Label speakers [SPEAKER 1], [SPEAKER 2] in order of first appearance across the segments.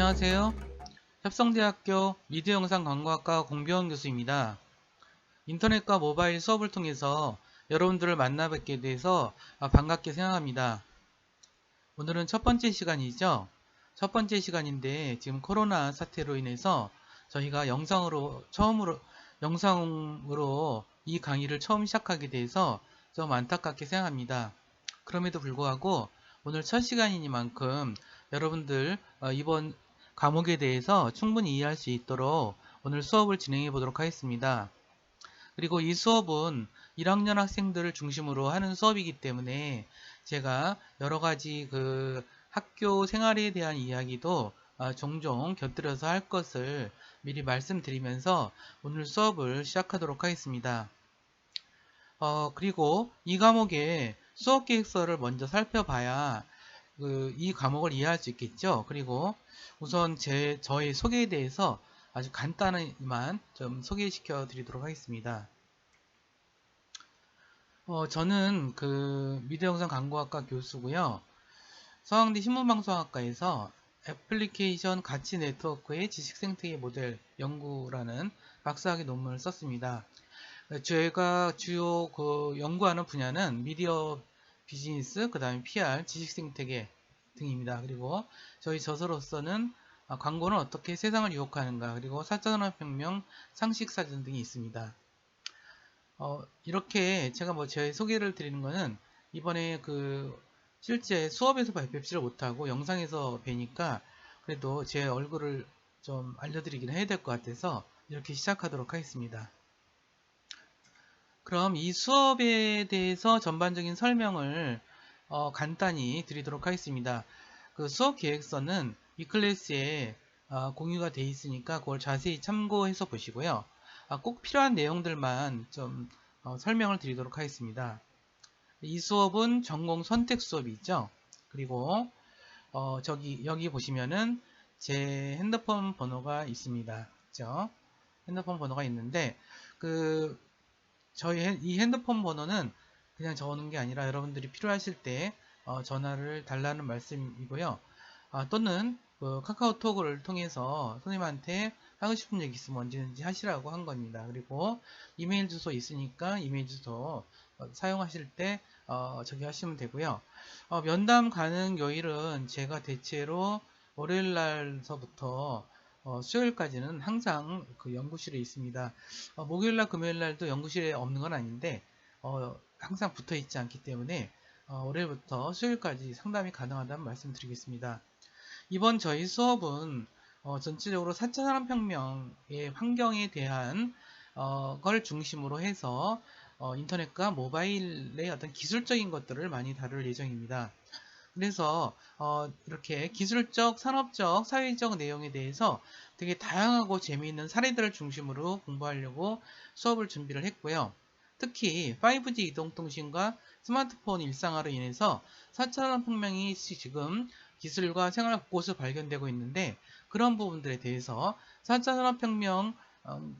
[SPEAKER 1] 안녕하세요. 협성대학교 미디어영상 광고학과 공병원 교수입니다. 인터넷과 모바일 수업을 통해서 여러분들을 만나 뵙게 돼서 반갑게 생각합니다. 오늘은 첫 번째 시간이죠. 첫 번째 시간인데 지금 코로나 사태로 인해서 저희가 영상으로 이 강의를 처음 시작하게 돼서 좀 안타깝게 생각합니다. 그럼에도 불구하고 오늘 첫 시간이니만큼 여러분들 이번 과목에 대해서 충분히 이해할 수 있도록 오늘 수업을 진행해 보도록 하겠습니다. 그리고 이 수업은 1학년 학생들을 중심으로 하는 수업이기 때문에 제가 여러가지 학교 생활에 대한 이야기도 종종 곁들여서 할 것을 미리 말씀드리면서 오늘 수업을 시작하도록 하겠습니다. 그리고 이 과목의 수업 계획서를 먼저 살펴봐야 이 과목을 이해할 수 있겠죠. 그리고 우선 저의 소개에 대해서 아주 간단히만 좀 소개시켜 드리도록 하겠습니다. 저는 미디어영상 광고학과 교수고요. 서강대 신문방송학과에서 애플리케이션 가치 네트워크의 지식생태계 모델 연구라는 박사학위 논문을 썼습니다. 제가 주요 연구하는 분야는 미디어 비즈니스, 그 다음에 PR, 지식생태계 등입니다. 그리고 저희 저서로서는 광고는 어떻게 세상을 유혹하는가, 그리고 4차 산업혁명 상식사전 등이 있습니다. 이렇게 제가 제 소개를 드리는 거는 이번에 실제 수업에서 발표를 못하고 영상에서 뵈니까 그래도 제 얼굴을 좀 알려드리긴 해야 될 것 같아서 이렇게 시작하도록 하겠습니다. 그럼 이 수업에 대해서 전반적인 설명을 간단히 드리도록 하겠습니다. 수업 계획서는 이 클래스에 공유가 되어 있으니까 그걸 자세히 참고해서 보시고요. 꼭 필요한 내용들만 좀 설명을 드리도록 하겠습니다. 이 수업은 전공 선택 수업이 있죠. 그리고 여기 보시면은 제 핸드폰 번호가 있습니다. 그죠? 핸드폰 번호가 있는데 저희 이 핸드폰 번호는 그냥 적어놓은 게 아니라 여러분들이 필요하실 때 전화를 달라는 말씀이고요. 또는 카카오톡을 통해서 선생님한테 하고 싶은 얘기 있으면 언제든지 하시라고 한 겁니다. 그리고 이메일 주소 있으니까 이메일 주소 사용하실 때 저기 하시면 되고요. 면담 가능 요일은 제가 대체로 월요일 날서부터 수요일까지는 항상 연구실에 있습니다. 목요일날 금요일날도 연구실에 없는 건 아닌데 항상 붙어 있지 않기 때문에 월요일부터 수요일까지 상담이 가능하다는 말씀 드리겠습니다. 이번 저희 수업은 전체적으로 4차 산업혁명의 환경에 대한 걸 중심으로 해서 인터넷과 모바일의 어떤 기술적인 것들을 많이 다룰 예정입니다. 그래서 이렇게 기술적, 산업적, 사회적 내용에 대해서 되게 다양하고 재미있는 사례들을 중심으로 공부하려고 수업을 준비를 했고요. 특히 5G 이동통신과 스마트폰 일상화로 인해서 4차 산업혁명이 지금 기술과 생활 곳곳에 발견되고 있는데 그런 부분들에 대해서 4차 산업혁명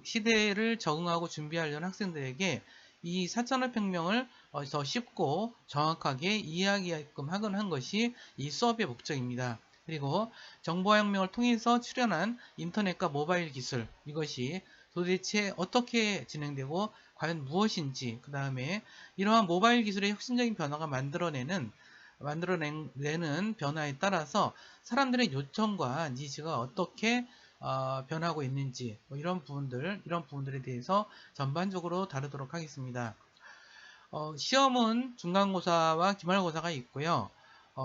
[SPEAKER 1] 시대를 적응하고 준비하려는 학생들에게 이 4차 산업혁명을 더 쉽고 정확하게 이해하게끔 한 것이 이 수업의 목적입니다. 그리고 정보혁명을 통해서 출현한 인터넷과 모바일 기술, 이것이 도대체 어떻게 진행되고 과연 무엇인지, 그 다음에 이러한 모바일 기술의 혁신적인 변화가 만들어내는 변화에 따라서 사람들의 요청과 니즈가 어떻게 변하고 있는지 이런 부분들에 대해서 전반적으로 다루도록 하겠습니다. 시험은 중간고사와 기말고사가 있고요.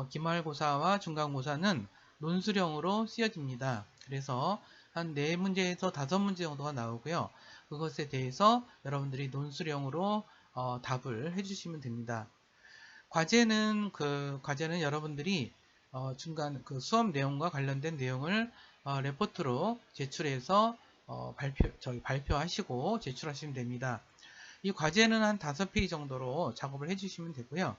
[SPEAKER 1] 기말고사와 중간고사는 논술형으로 쓰여집니다. 그래서 한 4문제에서 5문제 정도가 나오고요. 그것에 대해서 여러분들이 논술형으로 답을 해주시면 됩니다. 과제는 여러분들이 수업 내용과 관련된 내용을 레포트로 제출해서 발표하시고 제출하시면 됩니다. 이 과제는 한 5페이지 정도로 작업을 해주시면 되고요.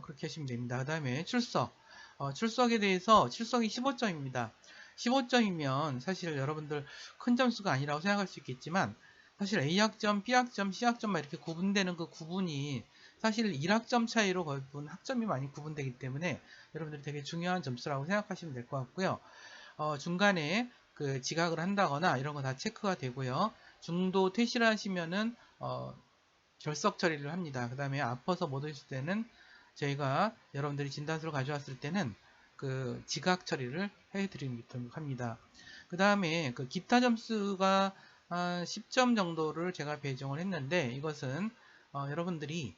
[SPEAKER 1] 그렇게 하시면 됩니다. 그 다음에 출석에 대해서 출석이 15점입니다. 15점이면 사실 여러분들 큰 점수가 아니라고 생각할 수 있겠지만 사실 A학점, B학점, C학점만 이렇게 구분되는 그 구분이 사실 1학점 차이로 학점이 많이 구분되기 때문에 여러분들이 되게 중요한 점수라고 생각하시면 될 것 같고요. 중간에 그 지각을 한다거나 이런 거 다 체크가 되고요. 중도 퇴실을 하시면은 결석 처리를 합니다. 그 다음에 아파서 못 오실 때는 저희가 여러분들이 진단서를 가져왔을 때는 그 지각 처리를 해드리도록 합니다. 그 다음에 그 기타 점수가 한 10점 정도를 제가 배정을 했는데 이것은 여러분들이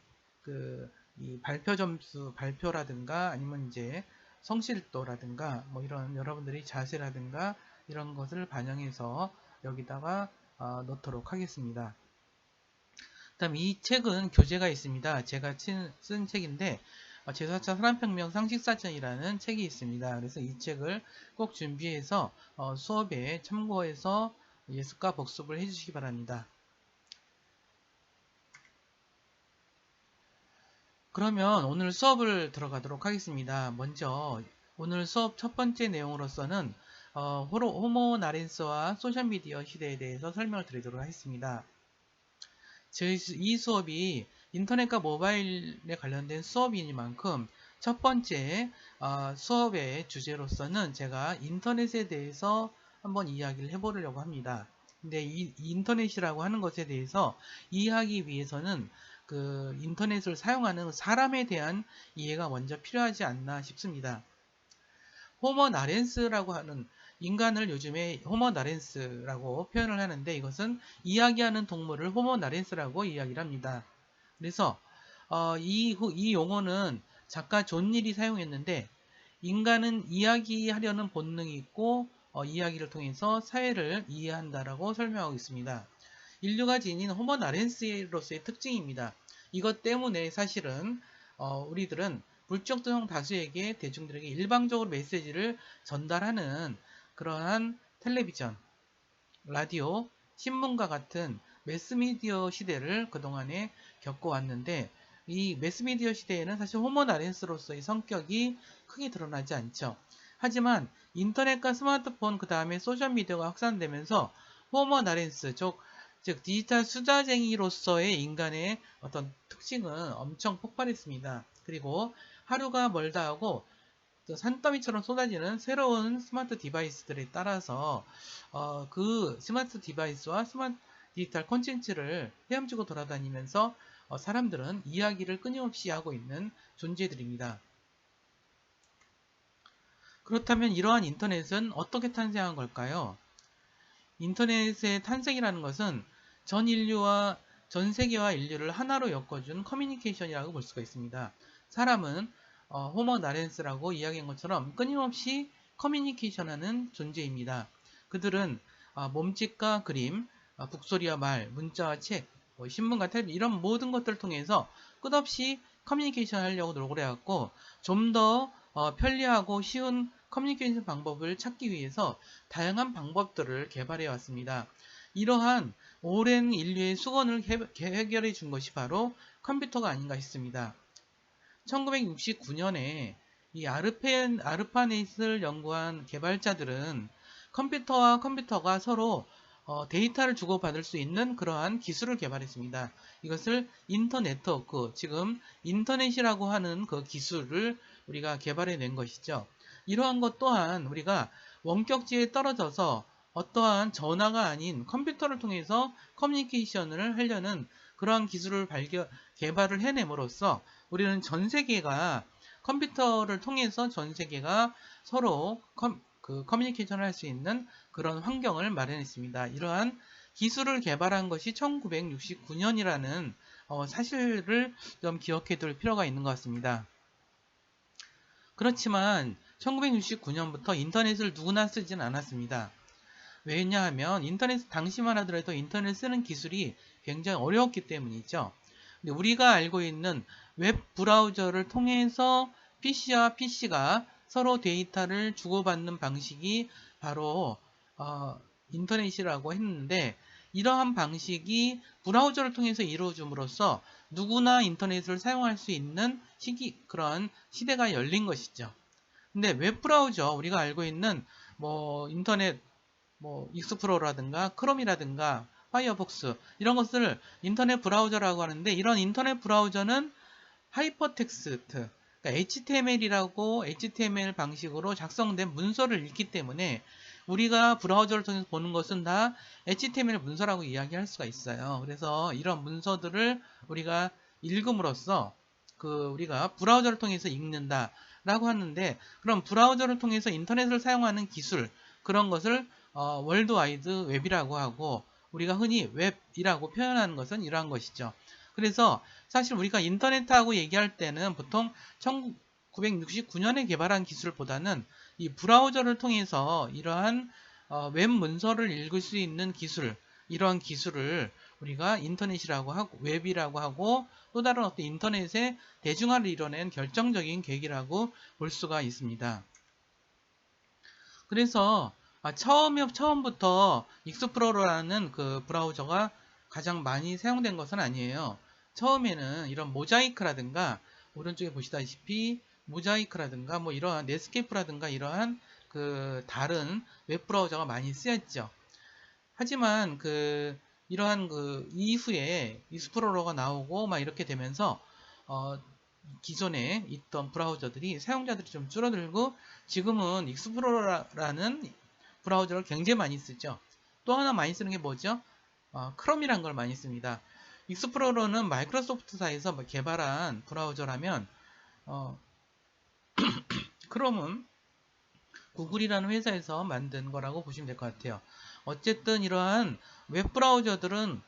[SPEAKER 1] 이 발표 점수, 발표라든가 아니면 이제 성실도라든가 뭐 이런 여러분들이 자세라든가 이런 것을 반영해서 여기다가 넣도록 하겠습니다. 다음 이 책은 교재가 있습니다. 제가 쓴 책인데 제4차 산업혁명 상식사전이라는 책이 있습니다. 그래서 이 책을 꼭 준비해서 수업에 참고해서 예습과 복습을 해주시기 바랍니다. 그러면 오늘 수업을 들어가도록 하겠습니다. 먼저 오늘 수업 첫 번째 내용으로서는 호모 나렌스와 소셜미디어 시대에 대해서 설명을 드리도록 하겠습니다. 이 수업이 인터넷과 모바일에 관련된 수업이니만큼 첫 번째 수업의 주제로서는 제가 인터넷에 대해서 한번 이야기를 해보려고 합니다. 근데 이 인터넷이라고 하는 것에 대해서 이해하기 위해서는 그 인터넷을 사용하는 사람에 대한 이해가 먼저 필요하지 않나 싶습니다. 호모 나렌스라고 하는 인간을 요즘에 호모 나렌스라고 표현을 하는데 이것은 이야기하는 동물을 호모 나렌스라고 이야기를 합니다. 그래서 이 용어는 작가 존 릴이 사용했는데 인간은 이야기하려는 본능이 있고 이야기를 통해서 사회를 이해한다라고 설명하고 있습니다. 인류가 지닌 호모 나렌스로서의 특징입니다. 이것 때문에 사실은 우리들은 불특정 다수에게 대중들에게 일방적으로 메시지를 전달하는 그러한 텔레비전, 라디오, 신문과 같은 매스미디어 시대를 그동안에 겪어왔는데 이 매스미디어 시대에는 사실 호모 나렌스로서의 성격이 크게 드러나지 않죠. 하지만 인터넷과 스마트폰 그 다음에 소셜미디어가 확산되면서 호모 나렌스 즉 디지털 수다쟁이로서의 인간의 어떤 특징은 엄청 폭발했습니다. 그리고 하루가 멀다 하고 산더미처럼 쏟아지는 새로운 스마트 디바이스들에 따라서 그 스마트 디바이스와 스마트 디지털 콘텐츠를 헤엄치고 돌아다니면서 사람들은 이야기를 끊임없이 하고 있는 존재들입니다. 그렇다면 이러한 인터넷은 어떻게 탄생한 걸까요? 인터넷의 탄생이라는 것은 전 세계와 인류를 하나로 엮어준 커뮤니케이션이라고 볼 수가 있습니다. 사람은 호모 나렌스라고 이야기한 것처럼 끊임없이 커뮤니케이션하는 존재입니다. 그들은 몸짓과 그림, 북소리와 말, 문자와 책, 신문과 텔레비전 이런 모든 것들을 통해서 끝없이 커뮤니케이션 하려고 노력을 해왔고 좀 더 편리하고 쉬운 커뮤니케이션 방법을 찾기 위해서 다양한 방법들을 개발해 왔습니다. 이러한 오랜 인류의 수건을 해결해 준 것이 바로 컴퓨터가 아닌가 싶습니다. 1969년에 이 아르파넷을 연구한 개발자들은 컴퓨터와 컴퓨터가 서로 데이터를 주고받을 수 있는 그러한 기술을 개발했습니다. 이것을 인터네트워크, 지금 인터넷이라고 하는 그 기술을 우리가 개발해낸 것이죠. 이러한 것 또한 우리가 원격지에 떨어져서 어떠한 전화가 아닌 컴퓨터를 통해서 커뮤니케이션을 하려는 그러한 기술을 개발을 해냄으로써 우리는 전 세계가 컴퓨터를 통해서 전 세계가 서로 커뮤니케이션을 할 수 있는 그런 환경을 마련했습니다. 이러한 기술을 개발한 것이 1969년이라는 사실을 좀 기억해 둘 필요가 있는 것 같습니다. 그렇지만 1969년부터 인터넷을 누구나 쓰진 않았습니다. 왜냐하면 인터넷 당시만 하더라도 인터넷 쓰는 기술이 굉장히 어려웠기 때문이죠. 근데 우리가 알고 있는 웹 브라우저를 통해서 PC와 PC가 서로 데이터를 주고받는 방식이 바로 인터넷이라고 했는데 이러한 방식이 브라우저를 통해서 이루어짐으로써 누구나 인터넷을 사용할 수 있는 그런 시대가 열린 것이죠. 근데 웹 브라우저 우리가 알고 있는 인터넷 익스플로러라든가 크롬이라든가 파이어폭스 이런 것을 인터넷 브라우저라고 하는데 이런 인터넷 브라우저는 하이퍼텍스트 그러니까 HTML 방식으로 작성된 문서를 읽기 때문에 우리가 브라우저를 통해서 보는 것은 다 HTML 문서라고 이야기할 수가 있어요. 그래서 이런 문서들을 우리가 읽음으로써 우리가 브라우저를 통해서 읽는다라고 하는데, 그럼 브라우저를 통해서 인터넷을 사용하는 기술, 그런 것을 월드와이드 웹이라고 하고, 우리가 흔히 웹이라고 표현하는 것은 이러한 것이죠. 그래서 사실 우리가 인터넷하고 얘기할 때는 보통 1969년에 개발한 기술보다는 이 브라우저를 통해서 이러한 웹 문서를 읽을 수 있는 기술, 이러한 기술을 우리가 인터넷이라고 하고 웹이라고 하고, 또 다른 어떤 인터넷의 대중화를 이뤄낸 결정적인 계기라고 볼 수가 있습니다. 그래서 처음부터 익스플로러라는 그 브라우저가 가장 많이 사용된 것은 아니에요. 처음에는 이런 모자이크라든가, 오른쪽에 보시다시피 모자이크라든가 뭐 이러한 넷스케이프라든가 이러한 다른 웹 브라우저가 많이 쓰였죠. 하지만 이러한 이후에 익스플로러가 나오고 막 이렇게 되면서 기존에 있던 브라우저들이 사용자들이 좀 줄어들고, 지금은 익스플로러라는 브라우저를 굉장히 많이 쓰죠. 또 하나 많이 쓰는 게 뭐죠? 크롬이란 걸 많이 씁니다. 익스플로러는 마이크로소프트사에서 개발한 브라우저라면, 크롬은 구글이라는 회사에서 만든 거라고 보시면 될 것 같아요. 어쨌든 이러한 웹 브라우저들은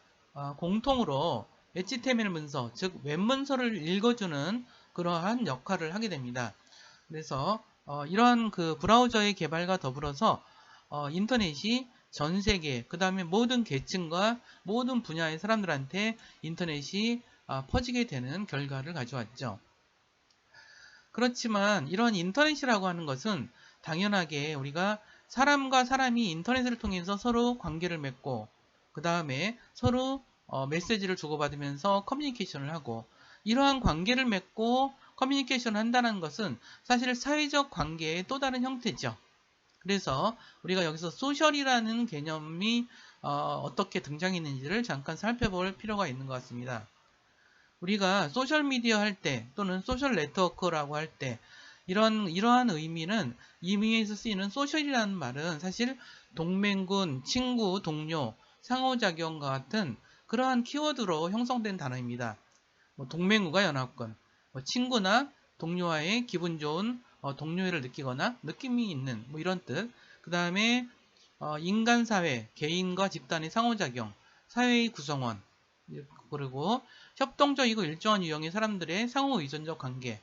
[SPEAKER 1] 공통으로 HTML 문서, 즉 웹 문서를 읽어주는 그러한 역할을 하게 됩니다. 그래서 이러한 브라우저의 개발과 더불어서 인터넷이 전 세계, 그 다음에 모든 계층과 모든 분야의 사람들한테 인터넷이 퍼지게 되는 결과를 가져왔죠. 그렇지만 이런 인터넷이라고 하는 것은 당연하게 우리가 사람과 사람이 인터넷을 통해서 서로 관계를 맺고, 그 다음에 서로 메시지를 주고받으면서 커뮤니케이션을 하고, 이러한 관계를 맺고 커뮤니케이션을 한다는 것은 사실 사회적 관계의 또 다른 형태죠. 그래서 우리가 여기서 소셜이라는 개념이 어떻게 등장했는지를 잠깐 살펴볼 필요가 있는 것 같습니다. 우리가 소셜미디어 할 때, 또는 소셜 네트워크라고 할 때, 이러한 의미에서 쓰이는 소셜이라는 말은 사실 동맹군, 친구, 동료, 상호작용과 같은 그러한 키워드로 형성된 단어입니다. 동맹구가 연합군, 친구나 동료와의 기분 좋은 동료애를 느끼거나 느낌이 있는 이런 뜻. 그 다음에 인간사회, 개인과 집단의 상호작용, 사회의 구성원, 그리고 협동적이고 일정한 유형의 사람들의 상호의존적 관계,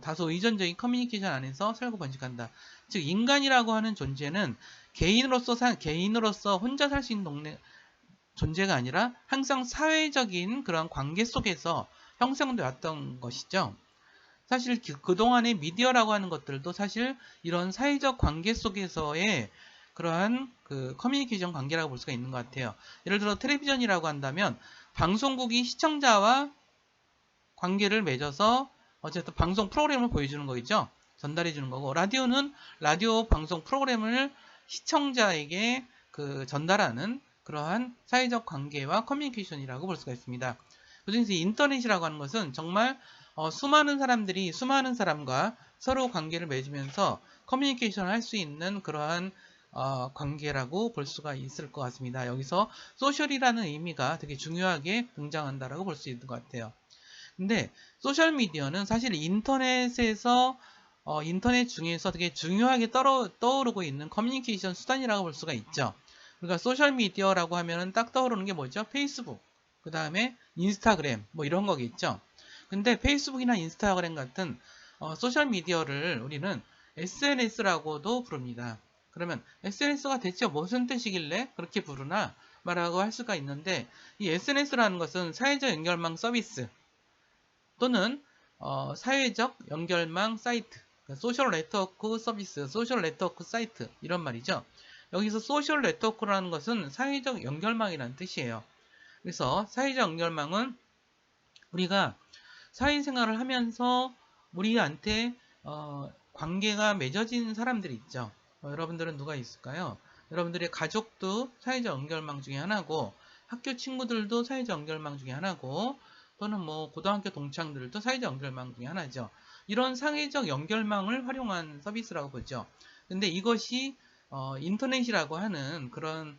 [SPEAKER 1] 다소 의존적인 커뮤니케이션 안에서 살고 번식한다. 즉 인간이라고 하는 존재는 개인으로서 혼자 살 수 있는 존재가 아니라 항상 사회적인 그런 관계 속에서 형성되어 왔던 것이죠. 사실 그동안의 미디어라고 하는 것들도 사실 이런 사회적 관계 속에서의 그러한 커뮤니케이션 관계라고 볼 수가 있는 것 같아요. 예를 들어 텔레비전이라고 한다면 방송국이 시청자와 관계를 맺어서 어쨌든 방송 프로그램을 보여주는 거겠죠. 전달해 주는 거고, 라디오는 라디오 방송 프로그램을 시청자에게 전달하는 그러한 사회적 관계와 커뮤니케이션이라고 볼 수가 있습니다. 그중에서 인터넷이라고 하는 것은 정말 수많은 사람들이 수많은 사람과 서로 관계를 맺으면서 커뮤니케이션을 할 수 있는 그러한 관계라고 볼 수가 있을 것 같습니다. 여기서 소셜이라는 의미가 되게 중요하게 등장한다라고 볼 수 있는 것 같아요. 근데 소셜미디어는 사실 인터넷 중에서 되게 중요하게 떠오르고 있는 커뮤니케이션 수단이라고 볼 수가 있죠. 그러니까 소셜미디어라고 하면은 딱 떠오르는 게 뭐죠? 페이스북, 그 다음에 인스타그램, 이런 거겠죠. 근데 페이스북이나 인스타그램 같은 소셜미디어를 우리는 SNS라고도 부릅니다. 그러면 SNS가 대체 무슨 뜻이길래 그렇게 부르나 말하고 할 수가 있는데, 이 SNS라는 것은 사회적 연결망 서비스 또는 사회적 연결망 사이트, 소셜 네트워크 서비스, 소셜 네트워크 사이트 이런 말이죠. 여기서 소셜 네트워크라는 것은 사회적 연결망이라는 뜻이에요. 그래서 사회적 연결망은 우리가 사회생활을 하면서 우리한테 관계가 맺어진 사람들이 있죠. 여러분들은 누가 있을까요? 여러분들의 가족도 사회적 연결망 중에 하나고, 학교 친구들도 사회적 연결망 중에 하나고, 또는 고등학교 동창들도 사회적 연결망 중에 하나죠. 이런 사회적 연결망을 활용한 서비스라고 보죠. 근데 이것이 인터넷이라고 하는 그런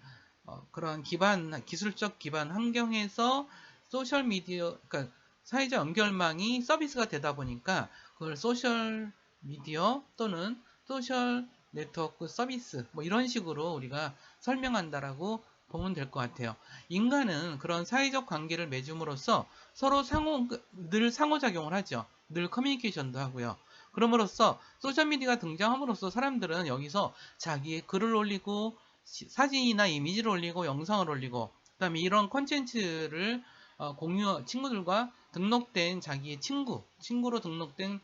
[SPEAKER 1] 기술적 기반 환경에서 소셜 미디어, 그러니까 사회적 연결망이 서비스가 되다 보니까 그걸 소셜 미디어 또는 소셜 네트워크 서비스 뭐 이런 식으로 우리가 설명한다라고 보면 될 것 같아요. 인간은 그런 사회적 관계를 맺음으로써 서로 늘 상호작용을 하죠. 늘 커뮤니케이션도 하고요. 그럼으로써 소셜미디어가 등장함으로써 사람들은 여기서 자기의 글을 올리고 사진이나 이미지를 올리고 영상을 올리고 그다음에 이런 콘텐츠를 친구들과 등록된 자기의 친구로 등록된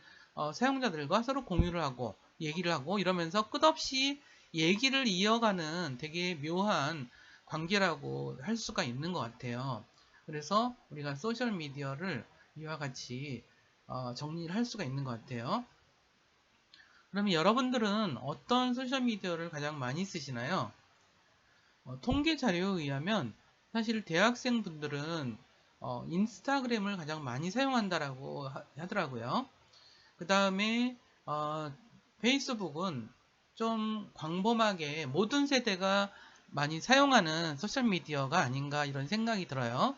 [SPEAKER 1] 사용자들과 서로 공유를 하고 얘기를 하고 이러면서 끝없이 얘기를 이어가는 되게 묘한 관계라고 할 수가 있는 것 같아요. 그래서 우리가 소셜미디어를 이와 같이 정리를 할 수가 있는 것 같아요. 그러면 여러분들은 어떤 소셜미디어를 가장 많이 쓰시나요? 통계 자료에 의하면 사실 대학생분들은 인스타그램을 가장 많이 사용한다라고 하더라고요. 그 다음에 페이스북은 좀 광범하게 모든 세대가 많이 사용하는 소셜미디어가 아닌가 이런 생각이 들어요.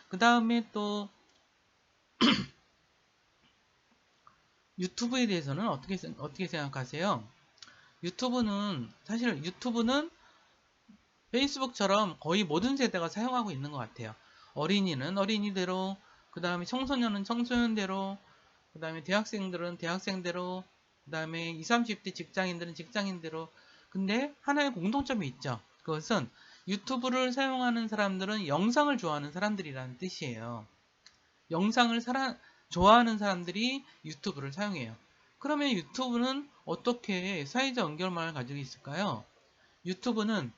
[SPEAKER 1] 그 다음에 또 유튜브에 대해서는 어떻게 생각하세요? 사실 유튜브는 페이스북처럼 거의 모든 세대가 사용하고 있는 것 같아요. 어린이는 어린이대로, 그 다음에 청소년은 청소년대로, 그 다음에 대학생들은 대학생대로, 그 다음에 20, 30대 직장인들은 직장인대로. 근데 하나의 공통점이 있죠. 그것은 유튜브를 사용하는 사람들은 영상을 좋아하는 사람들이라는 뜻이에요. 영상을 좋아하는 사람들이 유튜브를 사용해요. 그러면 유튜브는 어떻게 사회적 연결망을 가지고 있을까요? 유튜브는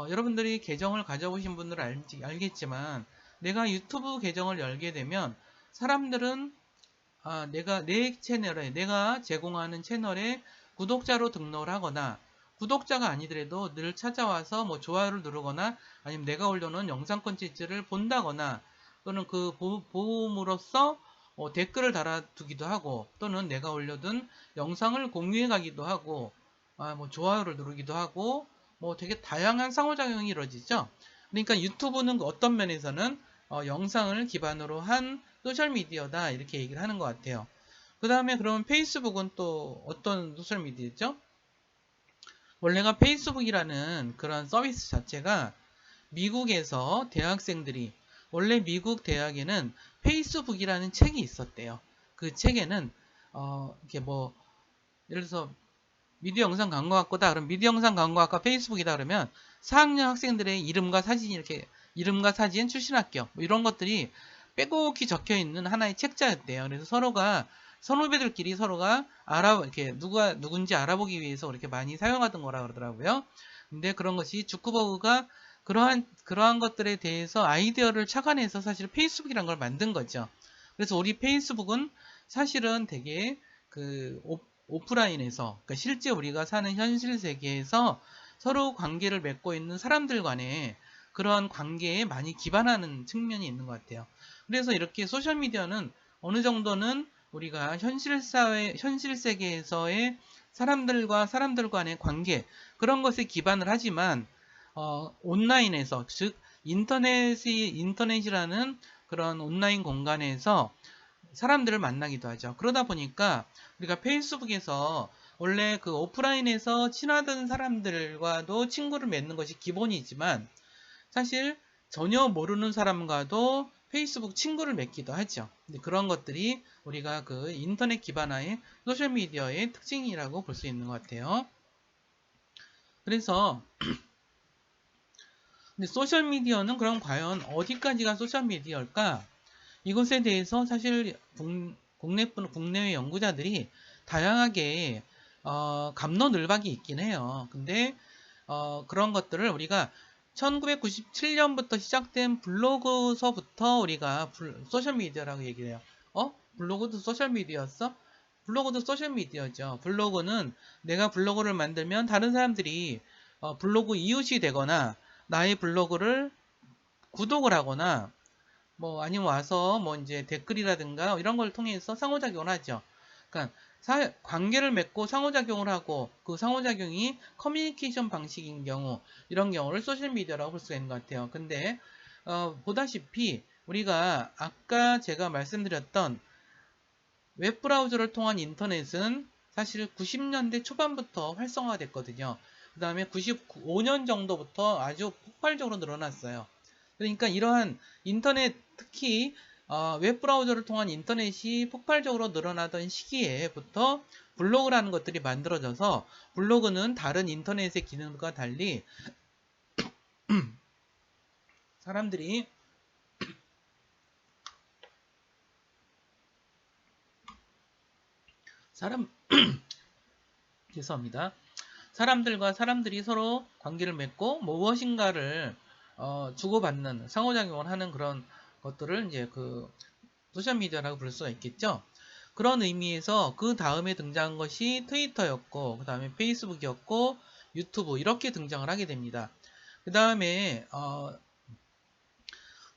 [SPEAKER 1] 여러분들이 계정을 가져보신 분들은 알겠지만 내가 유튜브 계정을 열게 되면 사람들은 내가 제공하는 채널에 구독자로 등록을 하거나 구독자가 아니더라도 늘 찾아와서 뭐 좋아요를 누르거나 아니면 내가 올려놓은 영상 콘텐츠를 본다거나 또는 그 보험으로써 댓글을 달아두기도 하고 또는 내가 올려둔 영상을 공유해 가기도 하고 뭐 좋아요를 누르기도 하고 뭐 되게 다양한 상호작용이 이루어지죠. 그러니까 유튜브는 어떤 면에서는 영상을 기반으로 한 소셜미디어다 이렇게 얘기를 하는 것 같아요. 그 다음에 그러면 페이스북은 또 어떤 소셜미디어죠? 원래가 페이스북이라는 그런 서비스 자체가 미국에서 대학생들이 원래 미국 대학에는 페이스북이라는 책이 있었대요. 그 책에는 이렇게 뭐 예를 들어서 미디어 영상 강과학과다 그러면 미디어 영상 강과학과 페이스북이다 그러면 4학년 학생들의 이름과 사진이 이렇게 이름과 사진 출신 학교 뭐 이런 것들이 빼곡히 적혀 있는 하나의 책자였대요. 그래서 선후배들끼리 서로가 이렇게 누가 누군지 알아보기 위해서 그렇게 많이 사용하던 거라 그러더라고요. 근데 그런 것이 주크버그가 그러한 것들에 대해서 아이디어를 착안해서 사실 페이스북이란 걸 만든 거죠. 그래서 우리 페이스북은 사실은 되게 오프라인에서 그러니까 실제 우리가 사는 현실 세계에서 서로 관계를 맺고 있는 사람들 간에 그러한 관계에 많이 기반하는 측면이 있는 것 같아요. 그래서 이렇게 소셜미디어는 어느 정도는 우리가 현실 세계에서의 사람들과 사람들 간의 관계 그런 것에 기반을 하지만 온라인에서 즉 인터넷이라는 그런 온라인 공간에서 사람들을 만나기도 하죠. 그러다 보니까 우리가 페이스북에서 원래 그 오프라인에서 친하던 사람들과도 친구를 맺는 것이 기본이지만 사실 전혀 모르는 사람과도 페이스북 친구를 맺기도 하죠. 근데 그런 것들이 우리가 그 인터넷 기반화의 소셜미디어의 특징이라고 볼 수 있는 것 같아요. 그래서 근데 소셜미디어는 그럼 과연 어디까지가 소셜미디어일까? 이것에 대해서 사실 국내외 연구자들이 다양하게 갑론을박이 있긴 해요. 근데 그런 것들을 우리가 1997년부터 시작된 블로그서부터 우리가 소셜미디어라고 얘기를 해요. 블로그도 소셜미디어였어? 블로그도 소셜미디어죠. 블로그는 내가 블로그를 만들면 다른 사람들이 블로그 이웃이 되거나 나의 블로그를 구독을 하거나 뭐 아니면 와서 뭐 이제 댓글이라든가 이런 걸 통해서 상호작용을 하죠. 그러니까 관계를 맺고 상호작용을 하고 그 상호작용이 커뮤니케이션 방식인 경우 이런 경우를 소셜미디어라고 볼 수가 있는 것 같아요. 근데 보다시피 우리가 아까 제가 말씀드렸던 웹브라우저를 통한 인터넷은 사실 90년대 초반부터 활성화가 됐거든요. 그 다음에 95년 정도부터 아주 폭발적으로 늘어났어요. 그러니까 이러한 인터넷, 특히 웹브라우저를 통한 인터넷이 폭발적으로 늘어나던 시기에부터 블로그라는 것들이 만들어져서 블로그는 다른 인터넷의 기능과 달리 사람들이 죄송합니다. 사람들과 사람들이 서로 관계를 맺고 무엇인가를 주고받는 상호작용을 하는 그런 것들을 이제 그 소셜미디어라고 부를 수가 있겠죠. 그런 의미에서 그 다음에 등장한 것이 트위터였고 그 다음에 페이스북이었고 유튜브 이렇게 등장을 하게 됩니다. 그 다음에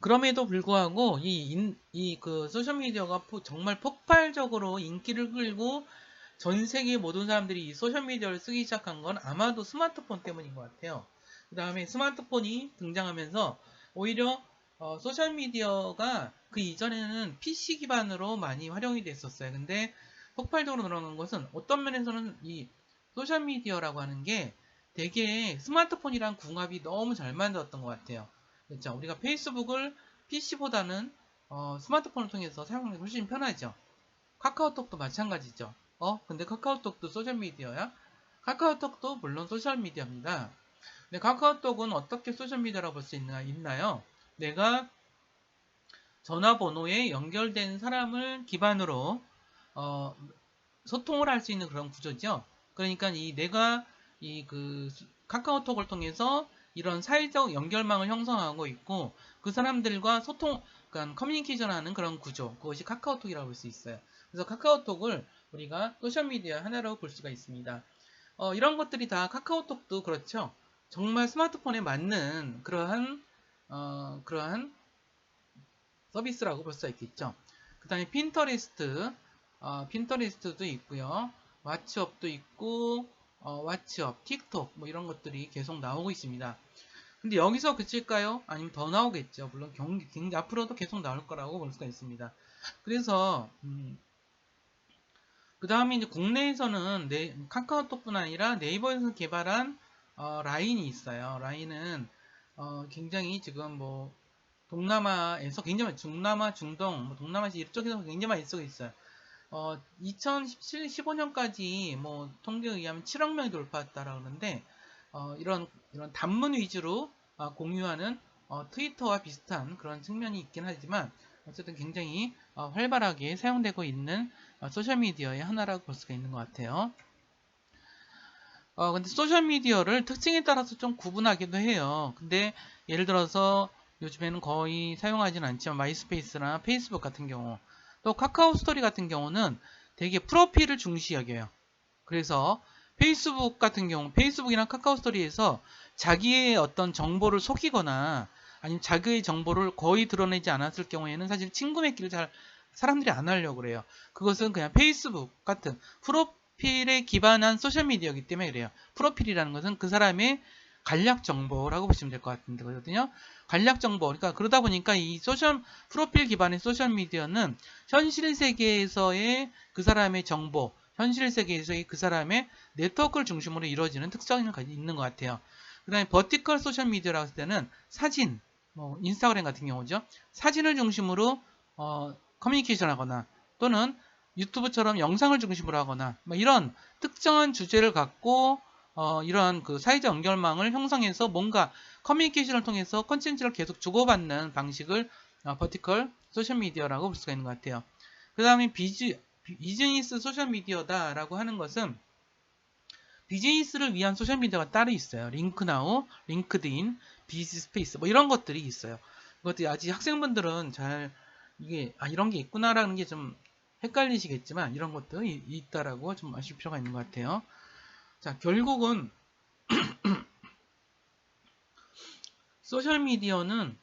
[SPEAKER 1] 그럼에도 불구하고 그 소셜미디어가 정말 폭발적으로 인기를 끌고 전 세계 모든 사람들이 이 소셜미디어를 쓰기 시작한 건 아마도 스마트폰 때문인 것 같아요. 그 다음에 스마트폰이 등장하면서 오히려 소셜미디어가 그 이전에는 PC 기반으로 많이 활용이 됐었어요. 근데 폭발적으로 늘어난 것은 어떤 면에서는 이 소셜미디어라고 하는 게 되게 스마트폰이랑 궁합이 너무 잘 만들었던 것 같아요. 그렇죠? 우리가 페이스북을 PC보다는 스마트폰을 통해서 사용하기 훨씬 편하죠. 카카오톡도 마찬가지죠. 근데 카카오톡도 소셜미디어야? 카카오톡도 물론 소셜미디어입니다. 근데 카카오톡은 어떻게 소셜미디어라고 볼 수 있나요? 내가 전화번호에 연결된 사람을 기반으로 소통을 할 수 있는 그런 구조죠. 그러니까 내가 그 카카오톡을 통해서 이런 사회적 연결망을 형성하고 있고 그 사람들과 그러니까 커뮤니케이션하는 그런 구조, 그것이 카카오톡이라고 볼 수 있어요. 그래서 카카오톡을 우리가 소셜미디어 하나로 볼 수가 있습니다. 이런 것들이 다 카카오톡도 그렇죠. 정말 스마트폰에 맞는 그러한 서비스라고 볼 수가 있겠죠. 그 다음에 핀터레스트도 있고요. 왓츠업도 있고 왓츠업, 틱톡 뭐 이런 것들이 계속 나오고 있습니다. 근데 여기서 그칠까요? 아니면 더 나오겠죠. 물론 앞으로도 계속 나올 거라고 볼 수가 있습니다. 그래서 그 다음에 이제 국내에서는 카카오톡뿐 아니라 네이버에서 개발한 라인이 있어요. 라인은 굉장히 지금 뭐 동남아에서 굉장히 중남아, 중동, 뭐 동남아시 이쪽에서 굉장히 많이 쓰고 있어요. 2017, 15년까지 뭐 통계에 의하면 7억 명이 돌파했다라고 하는데 이런 단문 위주로 공유하는 트위터와 비슷한 그런 측면이 있긴 하지만 어쨌든 굉장히 활발하게 사용되고 있는 소셜미디어의 하나라고 볼 수가 있는 것 같아요. 근데 소셜미디어를 특징에 따라서 좀 구분하기도 해요. 근데 예를 들어서 요즘에는 거의 사용하지는 않지만 마이스페이스나 페이스북 같은 경우 또 카카오 스토리 같은 경우는 되게 프로필을 중시 여겨요. 그래서 페이스북 같은 경우 페이스북이나 카카오 스토리에서 자기의 어떤 정보를 속이거나 아니면 자기의 정보를 거의 드러내지 않았을 경우에는 사실 친구 맺기를 잘 사람들이 안 하려고 그래요. 그것은 그냥 페이스북 같은 프로필에 기반한 소셜미디어이기 때문에 그래요. 프로필이라는 것은 그 사람의 간략 정보라고 보시면 될 것 같은데 거든요. 간략 정보. 그러니까 그러다 보니까 이 프로필 기반의 소셜미디어는 현실 세계에서의 그 사람의 정보, 현실 세계에서의 그 사람의 네트워크를 중심으로 이루어지는 특성이 있는 것 같아요. 그 다음에 버티컬 소셜미디어라고 했을 때는 사진, 뭐 인스타그램 같은 경우죠. 사진을 중심으로 커뮤니케이션 하거나 또는 유튜브처럼 영상을 중심으로 하거나 뭐 이런 특정한 주제를 갖고 이러한 그 사회적 연결망을 형성해서 뭔가 커뮤니케이션을 통해서 컨텐츠를 계속 주고받는 방식을 버티컬 소셜미디어라고 볼 수가 있는 것 같아요. 그 다음에 비즈니스 소셜미디어다라고 하는 것은 비즈니스를 위한 소셜미디어가 따로 있어요. 링크나우, 링크드인, 비즈스페이스 뭐 이런 것들이 있어요. 이것들이 아직 학생분들은 잘 이런 게 있구나라는 게 좀 헷갈리시겠지만 이런 것들이 있다라고 좀 아실 필요가 있는 것 같아요. 자, 결국은 소셜미디어는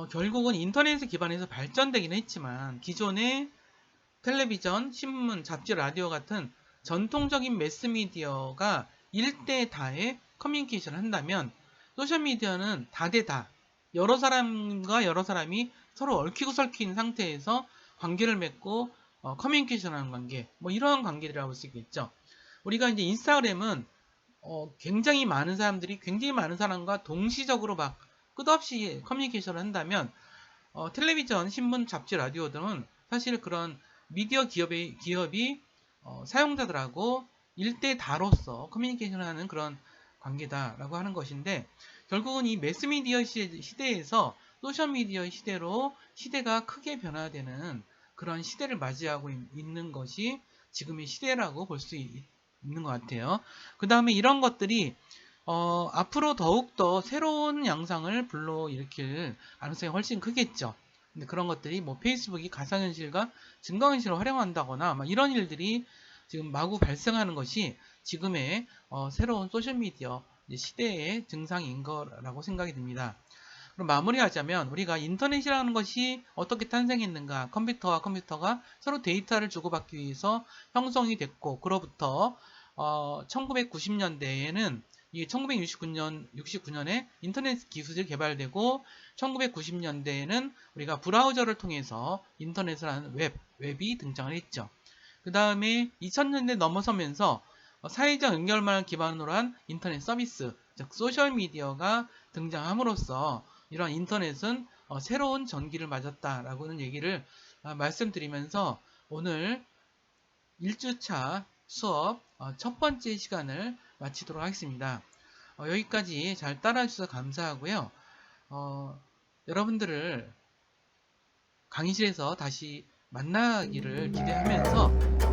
[SPEAKER 1] 결국은 인터넷에 기반해서 발전되긴 했지만 기존의 텔레비전, 신문, 잡지, 라디오 같은 전통적인 매스미디어가 1대 다의 커뮤니케이션을 한다면 소셜미디어는 다대다. 여러 사람과 여러 사람이 서로 얽히고 설킨 상태에서 관계를 맺고 커뮤니케이션 하는 관계, 뭐 이런 관계들이라고 볼 수 있겠죠. 우리가 이제 인스타그램은 굉장히 많은 사람들이 굉장히 많은 사람과 동시적으로 막 끝없이 커뮤니케이션을 한다면 텔레비전, 신문, 잡지, 라디오 등은 사실 그런 미디어 기업이 사용자들하고 일대 다로서 커뮤니케이션을 하는 그런 관계다라고 하는 것인데, 결국은 이 매스미디어 시대에서 소셜미디어 시대로 시대가 크게 변화되는 그런 시대를 맞이하고 있는 것이 지금의 시대라고 볼 수 있는 것 같아요. 그 다음에 이런 것들이 앞으로 더욱더 새로운 양상을 불러일으킬 가능성이 훨씬 크겠죠. 근데 그런 것들이 뭐 페이스북이 가상현실과 증강현실을 활용한다거나 막 이런 일들이 지금 마구 발생하는 것이 지금의 새로운 소셜미디어 시대의 증상인 거라고 생각이 듭니다. 그럼 마무리하자면 우리가 인터넷이라는 것이 어떻게 탄생했는가, 컴퓨터와 컴퓨터가 서로 데이터를 주고받기 위해서 형성이 됐고, 그로부터 1990년대에는 이게 1969년에 인터넷 기술이 개발되고 1990년대에는 우리가 브라우저를 통해서 인터넷을 하는 웹이 등장을 했죠. 그 다음에 2000년대 넘어서면서 사회적 연결망을 기반으로 한 인터넷 서비스, 즉 소셜미디어가 등장함으로써 이러한 인터넷은 새로운 전기를 맞았다라고는 얘기를 말씀드리면서 오늘 1주차 수업 첫 번째 시간을 마치도록 하겠습니다. 여기까지 잘 따라해 주셔서 감사하고요. 여러분들을 강의실에서 다시 만나기를 기대하면서